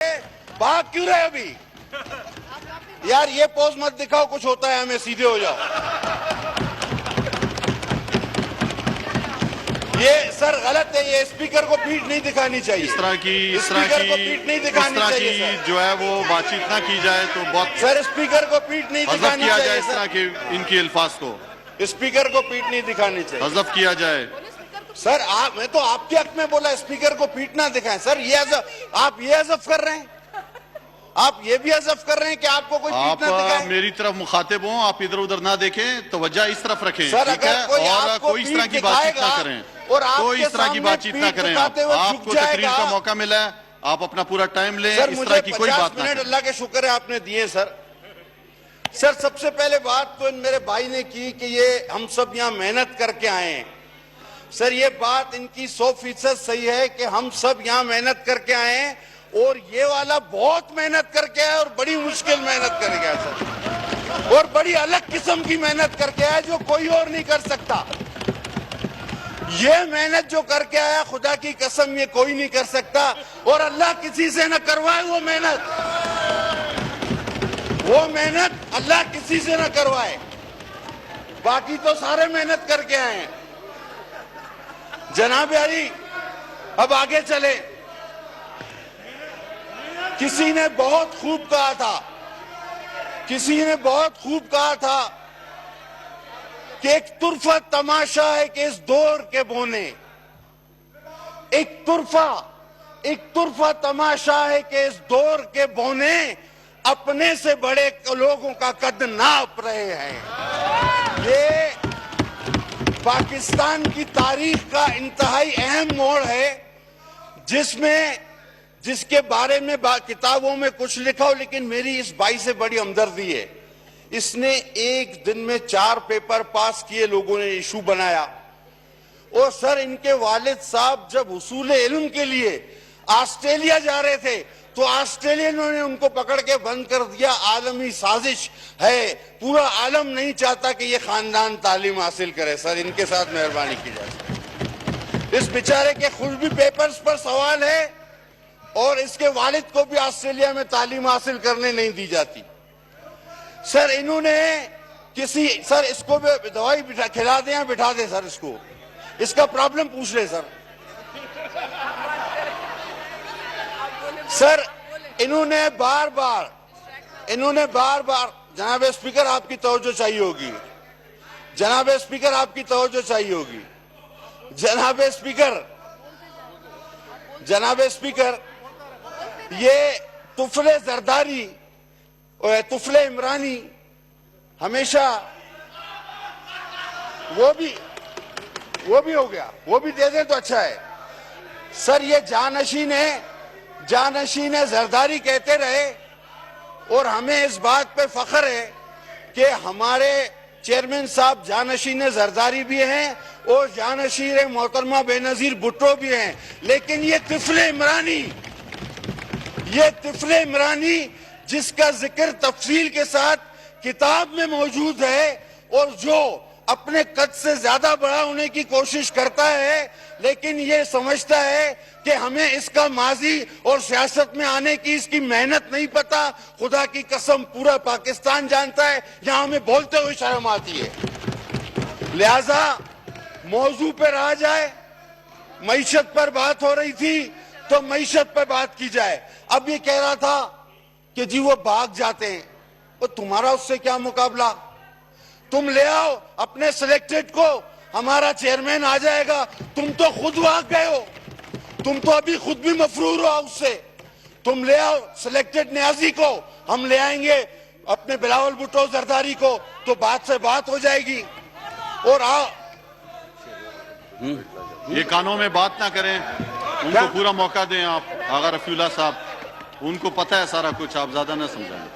भाग क्यों रहे अभी? यार ये पोज मत दिखाओ, कुछ होता है हमें, सीधे हो जाओ। ये सर गलत है, ये स्पीकर को पीठ नहीं दिखानी चाहिए। इस तरह की पीठ नहीं दिखानी चाहिए जो है वो बातचीत ना की जाए तो बहुत सर, स्पीकर को पीठ नहीं दिखानी किया चाहिए। जाए इस तरह के इनकी अल्फाज को, स्पीकर को पीठ नहीं दिखानी चाहिए, हज़फ किया जाए। सर मैं तो आपके हक में बोला, स्पीकर को पीठ ना दिखाएं। सर ये आप ये हज़फ कर रहे हैं, आप ये भी हज़फ कर रहे हैं कि आपको कोई पीठ ना दिखाए। आप मेरी तरफ मुखातिब हो, आप इधर उधर ना देखें, तो वजह इस तरफ रखें सर, अगर कोई और कोई इस तरह की बातचीत ना करें, और कोई इस तरह की बातचीत ना करें। आपको तकरीर का मौका मिला है, आप अपना पूरा टाइम लें, इस तरह की कोई बात ना करें। अल्लाह के शुक्र है आपने दिए सर। सर सबसे पहले बात तो मेरे भाई ने की कि ये हम सब यहाँ मेहनत करके आए हैं। सर ये बात इनकी 100% सही है कि हम सब यहाँ मेहनत करके आए हैं, और ये वाला बहुत मेहनत करके आया और बड़ी मुश्किल मेहनत करके आया सर, और बड़ी अलग किस्म की मेहनत करके आया जो कोई और नहीं कर सकता। ये मेहनत जो करके आया, खुदा की कसम ये कोई नहीं कर सकता, और अल्लाह किसी से न करवाए वो मेहनत अल्लाह किसी से न करवाए। बाकी तो सारे मेहनत करके आए हैं। जनाब अली, अब आगे चले। किसी ने बहुत खूब कहा था कि एक तुरफा तमाशा है कि इस दौर के बोने, एक तुरफा तमाशा है कि इस दौर के बोने अपने से बड़े लोगों का कद नाप रहे हैं। ये पाकिस्तान की तारीख का इंतहाई अहम मोड़ है, जिसके बारे में किताबों में कुछ लिखा हो, लेकिन मेरी इस भाई से बड़ी हमदर्दी है। इसने एक दिन में 4 पेपर पास किए, लोगों ने इशू बनाया। और सर इनके वालिद साहब जब हुसूल इल्म के लिए ऑस्ट्रेलिया जा रहे थे, तो ऑस्ट्रेलियनों ने उनको पकड़ के बंद कर दिया। आलमी साजिश है, पूरा आलम नहीं चाहता कि ये खानदान तालीम हासिल करे। सर इनके साथ मेहरबानी की जाए। इस बेचारे के खुद भी पेपर्स पर सवाल है, और इसके वालिद को भी ऑस्ट्रेलिया में तालीम हासिल करने नहीं दी जाती। सर इन्होंने सर इसको भी दवाई खिला दें या बिठा दें सर, इसका प्रॉब्लम पूछ रहे सर। सर इन्होंने बार बार जनाब स्पीकर आपकी तवज्जो चाहिए होगी, जनाब स्पीकर आपकी तवज्जो चाहिए होगी। जनाब स्पीकर ये तुफले जरदारी और तुफले इमरानी हमेशा वो भी हो गया, वो भी दे दें तो अच्छा है। सर ये जानशीन है जरदारी कहते रहे, और हमें इस बात पे फख्र है कि हमारे चेयरमैन साहब जानशीन जरदारी भी हैं और जानशीन मोहतरमा बेनजीर भुट्टो भी हैं। लेकिन ये तिफले इमरानी जिसका जिक्र तफसील के साथ किताब में मौजूद है, और जो अपने कद से ज्यादा बड़ा होने की कोशिश करता है, लेकिन ये समझता है कि हमें इसका माजी और सियासत में आने की इसकी मेहनत नहीं पता। खुदा की कसम पूरा पाकिस्तान जानता है, यहां हमें बोलते हुए शर्म आती है। लिहाजा मौजू पर आ जाए। मईशत पर बात हो रही थी तो मईशत पर बात की जाए। अब ये कह रहा था कि जी वो भाग जाते हैं, और तुम्हारा उससे क्या मुकाबला? तुम ले आओ अपने सिलेक्टेड को, हमारा चेयरमैन आ जाएगा। तुम तो खुद भाग गए हो, तुम तो अभी खुद भी मफरूर हो उससे। तुम ले आओ सिलेक्टेड न्याजी को, हम ले आएंगे अपने बिलावल भुट्टो जरदारी को, तो बात से बात हो जाएगी। और आओ ये कानों में बात ना करें, उनको पूरा मौका दें। आप आगा रफीउल्लाह साहब, उनको पता है सारा कुछ, आप ज्यादा ना समझाएं।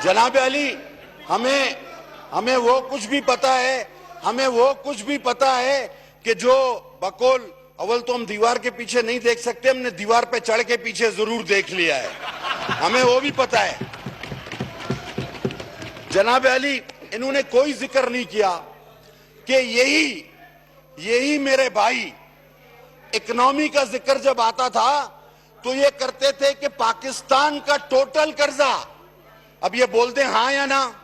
जनाब अली, हमें वो कुछ भी पता है, कि जो बकौल अव्वल तो हम दीवार के पीछे नहीं देख सकते, हमने दीवार पे चढ़ के पीछे जरूर देख लिया है, हमें वो भी पता है। जनाब अली, इन्होंने कोई जिक्र नहीं किया कि यही मेरे भाई, इकोनॉमी का जिक्र जब आता था तो ये करते थे कि पाकिस्तान का टोटल कर्जा, अब ये बोलते हैं हाँ या ना,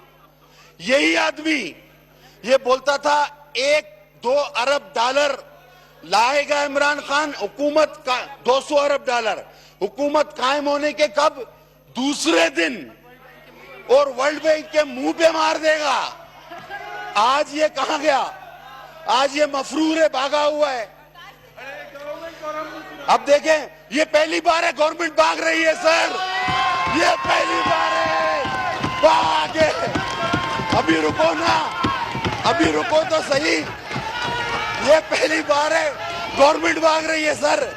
यही आदमी ये बोलता था 1-2 अरब डॉलर लाएगा इमरान खान, हुकूमत का 200 अरब डॉलर, हुकूमत कायम होने के कब, दूसरे दिन, और वर्ल्ड बैंक के मुंह पे मार देगा। आज ये कहां गया, आज ये मफरूर है, भागा हुआ है। अब देखें, ये पहली बार है गवर्नमेंट भाग रही है सर, ये पहली बार है भागे। अभी रुको ना, अभी रुको तो सही, ये पहली बार है गवर्नमेंट भाग रही है सर,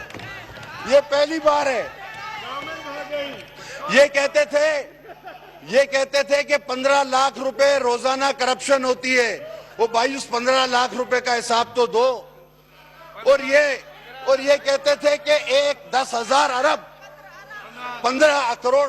ये पहली बार है। ये कहते थे कि 15 लाख रुपए रोजाना करप्शन होती है। वो भाई उस 15 लाख रुपए का हिसाब तो दो। और ये कहते थे कि 10,000 अरब 15 करोड़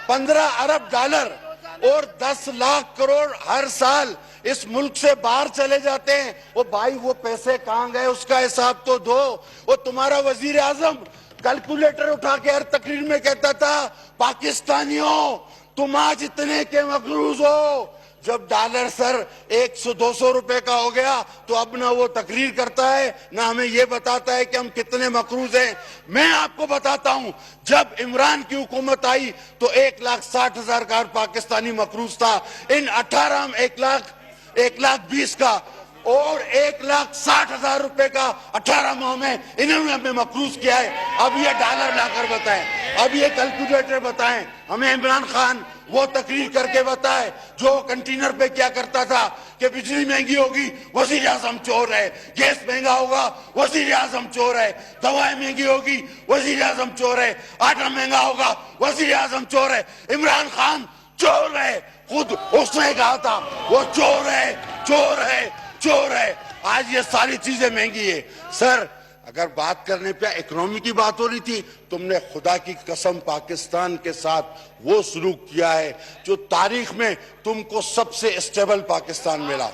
15 अरब डॉलर और 10 लाख करोड़ हर साल इस मुल्क से बाहर चले जाते हैं। वो भाई वो पैसे कहां गए, उसका हिसाब तो दो। वो तुम्हारा वजीर आजम कैलकुलेटर उठा के हर तकरीर में कहता था, पाकिस्तानियों तुम आज इतने के मकरूज हो। जब डॉलर सर 100-200 रुपए का हो गया तो अब ना वो तकरीर करता है, ना हमें ये बताता है कि हम कितने मकरूज हैं। मैं आपको बताता हूं, जब इमरान की हुकूमत आई तो 1,60,000 का पाकिस्तानी मकरूज था। इन 1,20,000 का और 1,60,000 रुपए का 18 माह में इन्होंने हमें मकरूज किया है। अब ये डॉलर लाकर बताएं, अब ये कैलकुलेटर बताएं, हमें इमरान खान वो तकरीर करके बताए जो कंटेनर पे क्या करता था कि बिजली महंगी होगी वजीर आजम चोर है, गैस महंगा होगा वजीर आजम चोर है, दवाएं महंगी होगी वजीर आजम चोर है, आटा महंगा होगा वजीर आजम चोर है। इमरान खान चोर है, खुद उसने कहा था वो चोर है, चोर है, चोर है। आज ये सारी चीजें महंगी है। सर अगर बात करने पे इकोनॉमी की बात हो रही थी, तुमने खुदा की कसम पाकिस्तान के साथ वो सलूक किया है जो तारीख में तुमको सबसे स्टेबल पाकिस्तान मिला।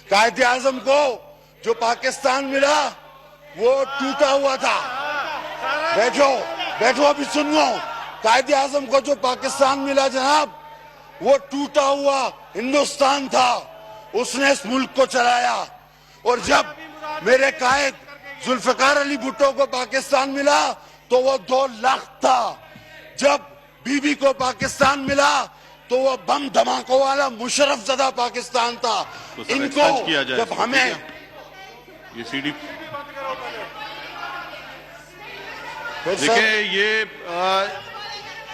कायदे आजम को जो पाकिस्तान मिला वो टूटा हुआ था। बैठो बैठो अभी सुन लो, कायदे आजम को जो पाकिस्तान मिला जनाब वो टूटा हुआ हिंदुस्तान था, उसने इस मुल्क को चलाया। और जब मेरे कायद जुल्फिकार अली भुट्टो को पाकिस्तान मिला तो वो 2 लाख था। जब बीबी को पाकिस्तान मिला तो वो बम धमाकों वाला मुशर्रफ ज़दा पाकिस्तान था। तो इनको जब हमें ये सीडी देखिए, ये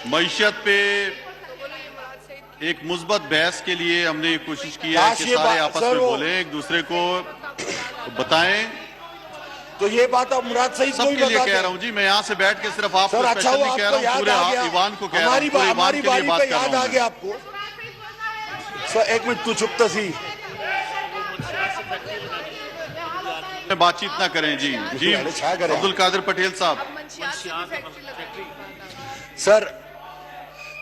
मईशत पे एक मुस्बत बहस के लिए हमने कोशिश की है कि सारे आपस में बोले, एक दूसरे को बताएं। तो ये बात अब मुराद सही सबके लिए कह रहा हूं जी, मैं यहाँ से बैठ के सिर्फ आपको स्पेशल नहीं कह रहा हूँ, पूरे ईवान को कह रहा हूँ, पूरे ईवान के लिए बात कर रहा हूँ। आपको सर एक मिनट तू चुप सी बातचीत ना करें जी। जी अब्दुल कादिर पटेल साहब।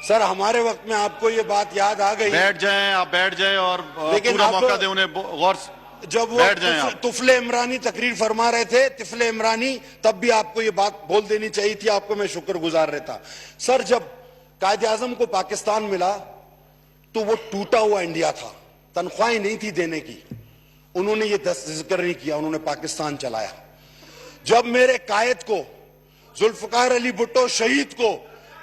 सर हमारे वक्त में आपको ये बात याद आ गई। बैठ जाएं, आप बैठ जाएं और पूरा मौका दें उन्हें गौर से। जब वो तुफले इमरानी तकरीर फरमा रहे थे, तिफले इमरानी, तब भी आपको ये बात बोल देनी चाहिए थी, आपको मैं शुक्रगुजार रहता। सर जब कायदे आजम को पाकिस्तान मिला तो वो टूटा हुआ इंडिया था, तनख्वाहें नहीं थी देने की, उन्होंने ये जिक्र नहीं किया, उन्होंने पाकिस्तान चलाया। जब मेरे कायद को जुल्फिकार अली भुट्टो शहीद को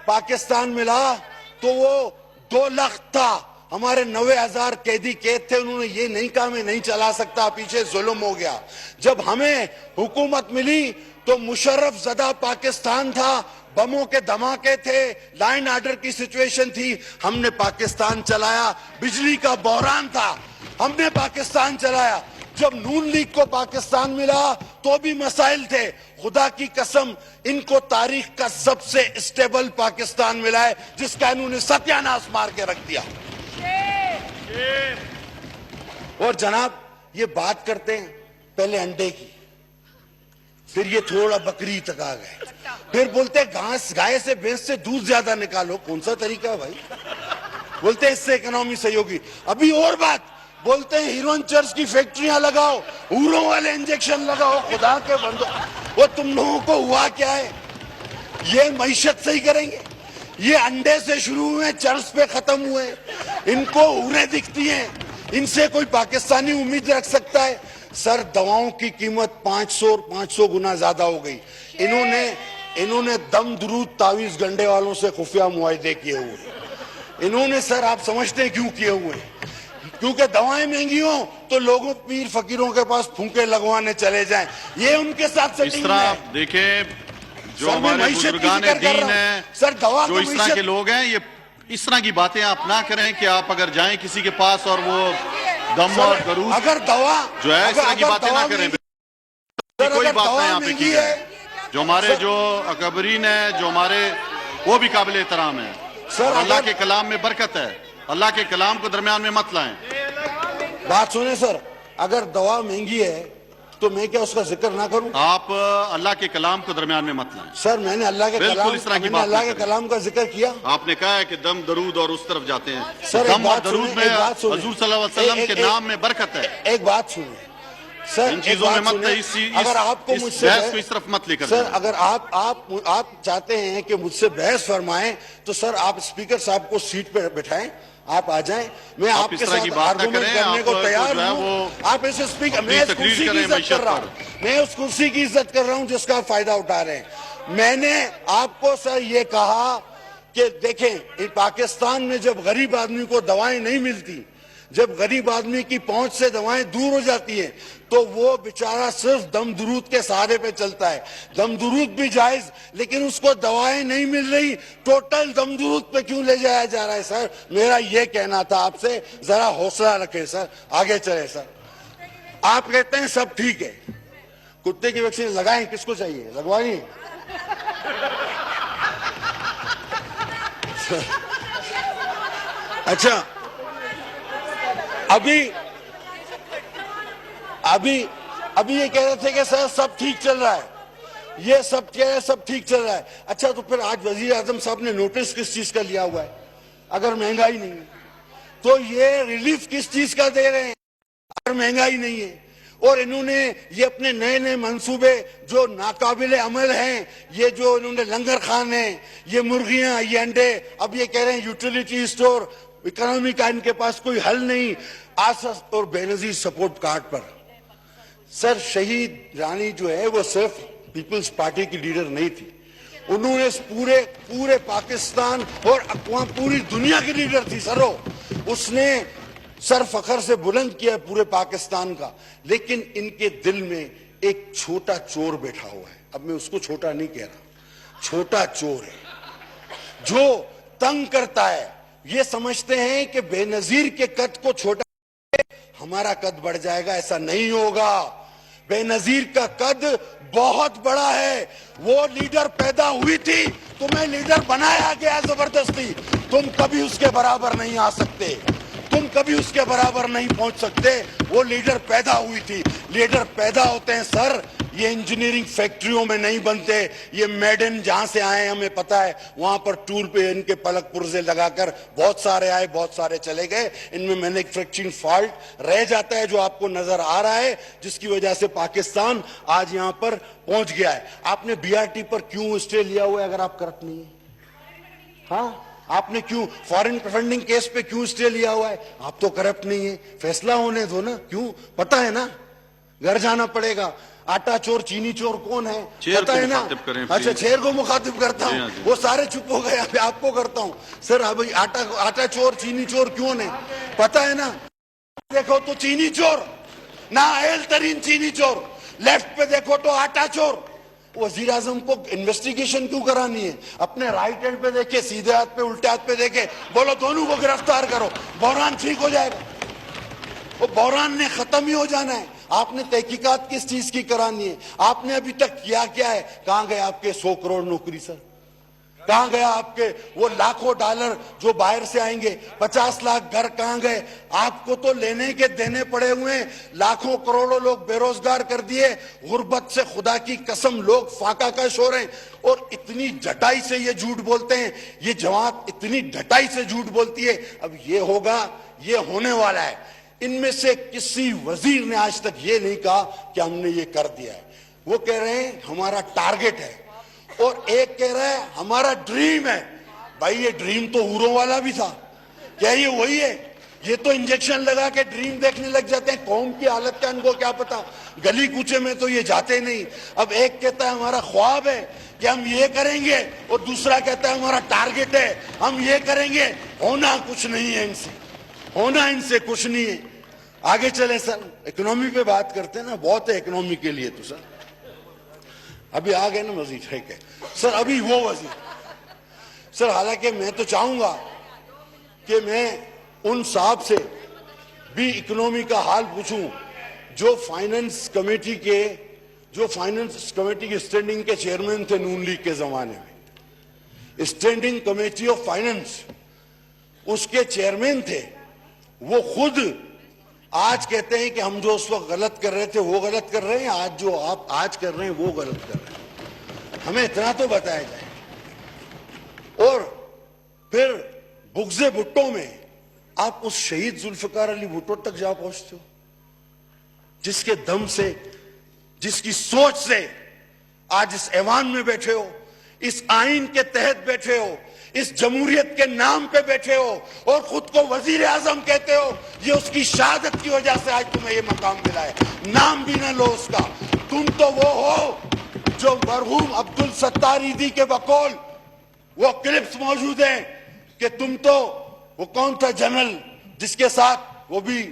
पाकिस्तान मिला तो वो 2 लाख था। हमारे 90,000 कैदी कैद थे, उन्होंने ये नहीं कहा मैं नहीं चला सकता, पीछे जुल्म हो गया। जब हमें हुकूमत मिली तो मुशर्रफ ज़दा पाकिस्तान था, बमों के धमाके थे, लाइन आर्डर की सिचुएशन थी, हमने पाकिस्तान चलाया। बिजली का बहरान था, हमने पाकिस्तान चलाया। जब नून लीग को पाकिस्तान मिला तो भी मसाइल थे। खुदा की कसम इनको तारीख का सबसे स्टेबल पाकिस्तान मिला है जिसका इन्होंने सत्यानाश मार के रख दिया। और जनाब ये बात करते हैं पहले अंडे की, फिर ये थोड़ा बकरी तक आ गए, फिर बोलते हैं घास गाय से भैंस से दूध ज्यादा निकालो। कौन सा तरीका है भाई? बोलते हैं इससे इकोनॉमी सही होगी। अभी और बात बोलते हैं हीरोइन चर्च की फैक्ट्रियां लगाओ, हूरों वाले इंजेक्शन लगाओ। खुदा के बंदो, वो तुम लोगों को हुआ क्या है? ये मईशत से ही करेंगे? ये अंडे से शुरू हुए, चर्च पे खत्म हुए, इनको उन्हें दिखती हैं, इनसे कोई पाकिस्तानी उम्मीद रख सकता है? सर, दवाओं की कीमत 500 गुना ज्यादा हो गई। इन्होंने दम दुरूद तावीज गंडे वालों से खुफिया मुआहदे किए हुए। इन्होंने सर, आप समझते हैं क्यों किए हुए? क्योंकि दवाएं महंगी हो तो लोगों, पीर फकीरों के पास फूंके लगवाने चले जाएं। ये उनके साथ इस तरह देखें, जो हमारे बुजुर्गान दीन है, सर, दवा जो इस तरह के लोग हैं, ये इस तरह की बातें आप ना करें कि आप अगर जाएं किसी के पास और वो दम और दरूद, अगर दवा जो है इस तरह की बातें ना करें। कोई बात नहीं यहाँ पे की है। जो हमारे जो अकबरीन है, जो हमारे, वो भी काबिल एहतराम है। और अल्लाह के कलाम में बरकत है। अल्लाह के कलाम को दरमियान में मत लाएं। बात सुने सर, अगर दवा महंगी है तो मैं क्या उसका जिक्र ना करूं? आप अल्लाह के कलाम को दरमियान में मत लाएं। सर, मैंने अल्लाह के कलाम का जिक्र किया। आपने कहा है कि दम दरूद और उस तरफ जाते हैं। सर, दम और दरूद में हुजूर सल्लल्लाहु अलैहि वसल्लम के नाम में बरकत है। एक बात सुनिए सर, इन चीजों में मत, अगर आपको मुझसे बहस को इस तरफ मत लेकर सर, अगर आप चाहते हैं कि मुझसे बहस फरमाएं तो सर, आप स्पीकर साहब को सीट पे बिठाएं, आप आ जाएं, मैं आपके साथ आर्गुमेंट करने को तैयार हूं। आप ऐसे स्पीकर, मैं इस कुर्सी की इज्जत कर रहा हूं, मैं उस कुर्सी की इज्जत कर रहा हूं जिसका फायदा उठा रहे हैं। मैंने आपको सर ये कहा कि देखें, पाकिस्तान में जब गरीब आदमी को दवाएं नहीं मिलती, जब गरीब आदमी की पहुंच से दवाएं दूर हो जाती हैं, तो वो बेचारा सिर्फ दम दुरूद के सहारे पे चलता है। दम दुरूद भी जायज, लेकिन उसको दवाएं नहीं मिल रही, टोटल दम दुरूद पे क्यों ले जाया जा रहा है? सर, मेरा ये कहना था आपसे, जरा हौसला रखें सर, आगे चले सर। आप कहते हैं सब ठीक है, कुत्ते की वैक्सीन लगाएं, किसको चाहिए? लगवाइए। अच्छा, अभी ये कह रहे थे कि सर सब ठीक चल रहा है, ये सब कह रहे सब ठीक चल रहा है। अच्छा, तो फिर आज वजीर आजम साहब ने नोटिस किस चीज का लिया हुआ है? अगर महंगाई नहीं है तो ये रिलीफ किस चीज का दे रहे हैं अगर महंगाई नहीं है? और इन्होंने ये अपने नए नए मंसूबे जो नाकाबिले अमल हैं, ये जो इन्होंने लंगर खाने, ये मुर्गियां, ये अंडे, अब ये कह रहे हैं यूटिलिटी स्टोर, इकोनॉमी का इनके पास कोई हल नहीं। आसस और बेनजीर सपोर्ट कार्ड पर सर, शहीद रानी जो है वो सिर्फ पीपल्स पार्टी की लीडर नहीं थी, उन्होंने पूरे पाकिस्तान और पूरी दुनिया की लीडर थी सर। उसने सर फखर से बुलंद किया पूरे पाकिस्तान का, लेकिन इनके दिल में एक छोटा चोर बैठा हुआ है। अब मैं उसको छोटा नहीं कह रहा, छोटा चोर है जो तंग करता है। ये समझते हैं कि बेनजीर के कद को छोटा हमारा कद बढ़ जाएगा, ऐसा नहीं होगा। बेनजीर का कद बहुत बड़ा है। वो लीडर पैदा हुई थी, तुम्हें लीडर बनाया गया जबरदस्ती, तुम कभी उसके बराबर नहीं आ सकते, तुम कभी उसके बराबर नहीं पहुंच सकते। वो लीडर पैदा हुई थी, लीडर पैदा होते हैं सर, ये इंजीनियरिंग फैक्ट्रियों में नहीं बनते। ये मेड इन जहां से आए हमें पता है, वहां पर टूर पे इनके पलक पुर्जे लगाकर बहुत सारे आए, बहुत सारे चले गए। इनमें मैन्युफैक्चरिंग फॉल्ट रह जाता है जो आपको नजर आ रहा है, जिसकी वजह से पाकिस्तान आज यहां पर पहुंच गया है। आपने बीआरटी पर क्यों स्टे लिया हुआ है अगर आप करप्ट नहीं है? हाँ, आपने क्यों फॉरेन फंडिंग केस पे क्यों स्टे लिया हुआ है? आप तो करप्ट नहीं है, फैसला होने दो ना। क्यों? पता है ना, घर जाना पड़ेगा। आटा चोर चीनी चोर कौन है पता है ना? अच्छा, शेर को मुखातिब करता हूँ, वो सारे चुप हो गए, अभी आपको करता हूँ सर। अभी आटा चोर चीनी चोर क्यों है पता है ना? देखो तो चीनी चोर, नाअहल तरीन चीनी चोर, लेफ्ट पे देखो तो आटा चोर। वजीर आजम को इन्वेस्टिगेशन क्यों करानी है? अपने राइट हैंड पे देखे, सीधे हाथ पे, उल्टे हाथ पे देखे, बोलो दोनों को गिरफ्तार करो, बहरान ठीक हो जाएगा। वो बहरान ने खत्म ही हो जाना है। आपने तहकीकात किस चीज की करानी है? आपने अभी तक किया क्या है? कहां गए आपके 100 करोड़ नौकरी सर? कहां गया आपके वो लाखों डॉलर जो बाहर से आएंगे? 50 लाख घर कहां गए? आपको तो लेने के देने पड़े हुए, लाखों करोड़ों लोग बेरोजगार कर दिए, गुर्बत से खुदा की कसम लोग फाका कश हो रहे हैं। और इतनी ढटाई से ये झूठ बोलते हैं, ये जमात इतनी ढटाई से झूठ बोलती है। अब ये होगा, ये होने वाला है। इनमें से किसी वजीर ने आज तक ये नहीं कहा कि हमने ये कर दिया है। वो कह रहे हैं हमारा टारगेट है, और एक कह रहा है हमारा ड्रीम है। भाई ये ड्रीम तो हूरों वाला भी था, क्या ये वही है? ये तो इंजेक्शन लगा के ड्रीम देखने लग जाते हैं, कौम की हालत का इनको क्या पता, गली कूचे में तो ये जाते नहीं। अब एक कहता है हमारा ख्वाब है कि हम ये करेंगे, और दूसरा कहता है हमारा टारगेट है हम ये करेंगे। होना कुछ नहीं है इनसे, होना इनसे कुछ नहीं है। आगे चले सर, इकोनॉमी पे बात करते हैं ना, बहुत है इकोनॉमी के लिए तो सर। अभी आ गए ना वजीर, ठीक है सर, अभी वो वजीर सर, हालांकि मैं तो चाहूंगा कि मैं उन साहब से भी इकोनॉमी का हाल पूछूं जो फाइनेंस कमेटी के स्टैंडिंग के चेयरमैन थे नून लीग के जमाने में। स्टैंडिंग कमेटी ऑफ फाइनेंस उसके चेयरमैन थे। वो खुद आज कहते हैं कि हम जो उस वक्त गलत कर रहे थे वो गलत कर रहे हैं, आज जो आप आज कर रहे हैं वो गलत कर रहे हैं। हमें इतना तो बताया जाए। और फिर बुग़्ज़े भुट्टो में आप उस शहीद जुल्फकार अली भुट्टो तक जा पहुंचते हो, जिसके दम से, जिसकी सोच से आज इस ऐवान में बैठे हो, इस आइन के तहत बैठे हो, इस जमहूरियत के नाम पे बैठे हो और खुद को वजीर आजम कहते हो। ये उसकी शहादत की वजह से आज तुम्हें ये मकाम मिला है। नाम भी ना लो उसका। तुम तो वो हो जो मरहूम अब्दुल सत्तार ईदी के बकौल वो क्लिप्स मौजूद हैं कि तुम तो वो कौन था जनरल जिसके साथ वो भी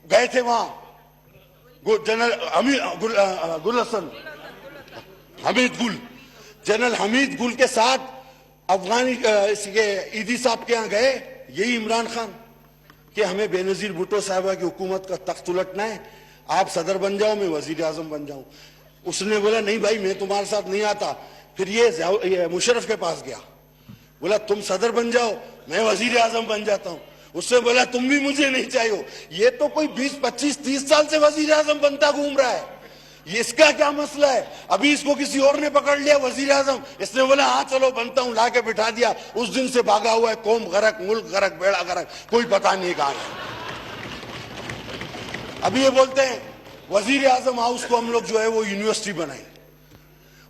गए थे वहां, जनरल हमीद गुल, जनरल हमीद गुल के साथ अफगानी इसके ईदी साहब के यहाँ गए, यही इमरान खान, कि हमें बेनजीर भुट्टो साहबा की हुकूमत का तख्त उलटना है, आप सदर बन जाओ मैं वजीर आजम बन जाऊं। उसने बोला नहीं भाई मैं तुम्हारे साथ नहीं आता। फिर ये मुशर्रफ के पास गया, बोला तुम सदर बन जाओ मैं वजीर आजम बन जाता हूं। उसने बोला तुम भी मुझे नहीं चाहिए। ये तो कोई 20, 25, 30 साल से वजीर आजम बनता घूम रहा है, ये इसका क्या मसला है? अभी इसको किसी और ने पकड़ लिया वजीर आजम, इसने बोला हाँ चलो बनता हूं, लाके बिठा दिया। उस दिन से भागा हुआ है, कौम गरक, मुल्क गरक, बेड़ा गरक, कोई पता नहीं कहां है। अभी ये बोलते हैं वजीर आजम हाउस को हम लोग जो है वो यूनिवर्सिटी बनाए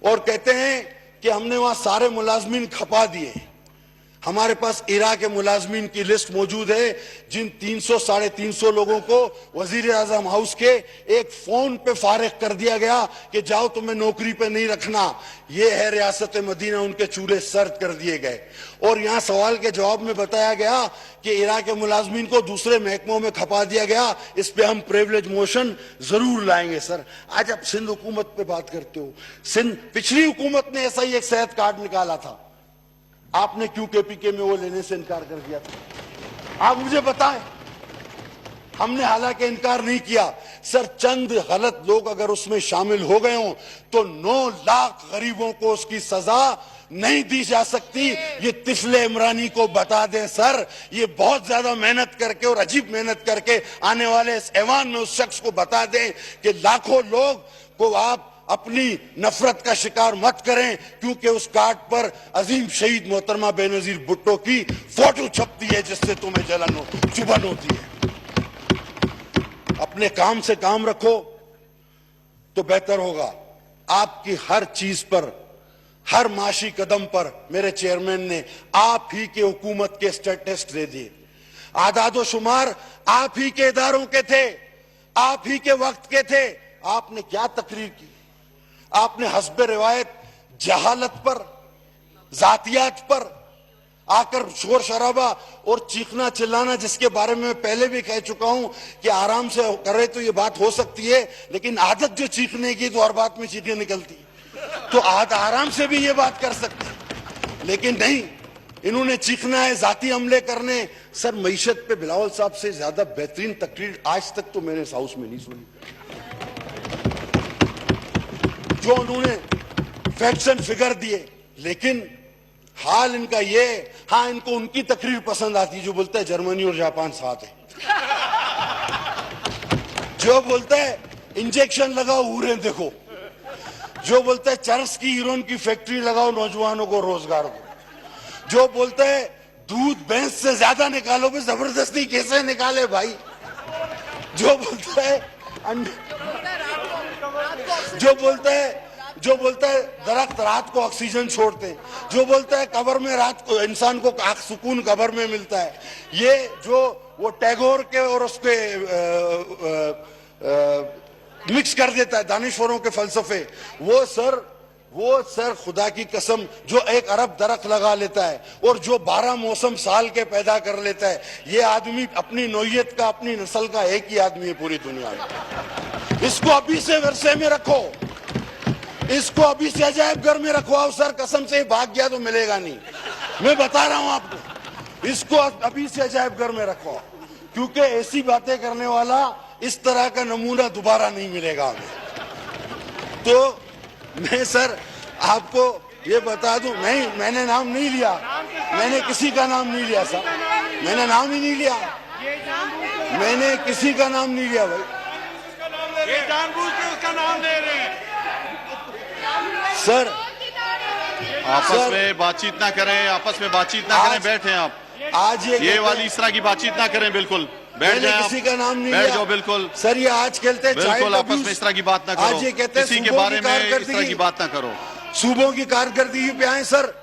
और कहते हैं कि हमने वहां सारे मुलाजमीन खपा दिए। हमारे पास इराक के मुलाजमीन की लिस्ट मौजूद है जिन 300 साढ़े 300 लोगों को वजीर आजम हाउस के एक फोन पे फारिग कर दिया गया कि जाओ तुम्हें नौकरी पे नहीं रखना। ये है रियासत मदीना, उनके चूल्हे सर्द कर दिए गए। और यहाँ सवाल के जवाब में बताया गया कि इराक के मुलाजमीन को दूसरे महकमों में खपा दिया गया। इस पे हम प्रिविलेज मोशन जरूर लाएंगे। सर आज आप सिंध हुकूमत पे बात करते हो, सिंध पिछली हुकूमत ने ऐसा ही एक सेहत कार्ड निकाला था, आपने क्यों केपीके में वो लेने से इनकार कर दिया था? आप मुझे बताएं। हमने हालांकि इनकार नहीं किया। सर चंद गलत लोग अगर उसमें शामिल हो गए हों तो 9 लाख गरीबों को उसकी सजा नहीं दी जा सकती। ये तिफले इमरानी को बता दें सर, ये बहुत ज्यादा मेहनत करके और अजीब मेहनत करके आने वाले इस ऐवान में उस शख्स को बता दें कि लाखों लोग को आप अपनी नफरत का शिकार मत करें, क्योंकि उस कार्ड पर अजीम शहीद मोहतरमा बेनजीर भुट्टो की फोटो छपती है जिससे तुम्हें जलन हो, चुभन होती है। अपने काम से काम रखो तो बेहतर होगा। आपकी हर चीज पर, हर माशी कदम पर मेरे चेयरमैन ने आप ही के हुकूमत के स्टेटस दे दिए। आदादो शुमार आप ही के इदारों के थे, आप ही के वक्त के थे। आपने क्या तकरीर की? आपने हस्बे रिवायत जहालत पर, जातियात पर आकर शोर शराबा और चीखना चिल्लाना, जिसके बारे में मैं पहले भी कह चुका हूं कि आराम से करे तो ये बात हो सकती है, लेकिन आदत जो चीखने की तो हर बात में चीखें निकलती, तो आराम से भी ये बात कर सकते, लेकिन नहीं, इन्होंने चीखना है, जाती हमले करने। सर मईशत पे बिलावल साहब से ज्यादा बेहतरीन तकरीर आज तक तो मैंने इस हाउस में नहीं सुनी। जो उन्होंने फैक्ट्स एंड फिगर दिए, लेकिन हाल इनका ये, हाँ इनको उनकी तकरीर पसंद आती है जो बोलता है जर्मनी और जापान साथ है, जो बोलता है इंजेक्शन लगाओ हूरें देखो, जो बोलता है चरस की हीरोइन की फैक्ट्री लगाओ नौजवानों को रोजगार दो, जो बोलता है दूध भैंस से ज्यादा निकालो, भी जबरदस्ती कैसे निकाले भाई, जो बोलता है जो बोलता है दरख्त रात को ऑक्सीजन छोड़ते हैं, जो बोलता है कब्र में रात को इंसान को सुकून कब्र में मिलता है, ये जो वो टैगोर के और उसके मिक्स कर देता है दानिश्वरों के फलसफे, वो सर खुदा की कसम जो 1 अरब दरख्त लगा लेता है और जो 12 मौसम साल के पैदा कर लेता है, ये आदमी अपनी नौयत का, अपनी नस्ल का एक ही आदमी है पूरी दुनिया में। इसको अभी से वर्षे में रखो, इसको अभी से अजायब घर में रखो। और सर कसम से भाग गया तो मिलेगा नहीं, मैं बता रहा हूं आपको, इसको अभी से अजायब घर में रखो, क्योंकि ऐसी बातें करने वाला इस तरह का नमूना दोबारा नहीं मिलेगा हमें। तो मैं सर आपको ये बता दूं, नहीं मैंने नाम नहीं लिया, मैंने किसी का नाम नहीं लिया सर, मैंने नाम ही नहीं लिया, मैंने किसी का नाम नहीं लिया भाई, ये जानबूझ के उसका नाम ले रहे हैं। सर आपस में बातचीत ना करें, आपस में बातचीत ना करें, बैठे आप। आज ये वाली इस तरह की बातचीत ना करें, बिल्कुल बैठ जाए आप, किसी का नाम नहीं बैठ लिया। जाओ बिल्कुल सर ये आज कहते हैं बिल्कुल, आपस में इस तरह की बात ना करो, आज ये कहते हैं किसी के सूबों बारे की में इस तरह की कारकर्दगी, बात ना करो। सूबों की कारकर्दगी पे आए सर।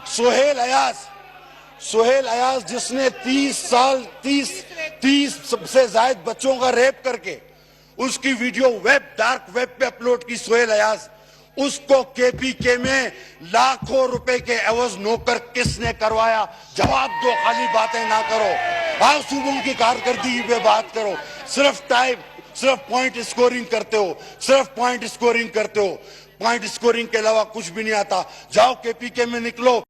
सोहेल अयाज जिसने 30 सबसे ज्यादा बच्चों का रेप करके उसकी वीडियो डार्क वेब पे अपलोड की, सोहेल अयाज, उसको केपीके में लाखों रुपए के एवज नौकर किसने करवाया? जवाब दो, खाली बातें ना करो। आओ सूबों की कारकर्दगी पे बात करो। सिर्फ पॉइंट स्कोरिंग करते हो, पॉइंट स्कोरिंग के अलावा कुछ भी नहीं आता। जाओ केपीके में निकलो।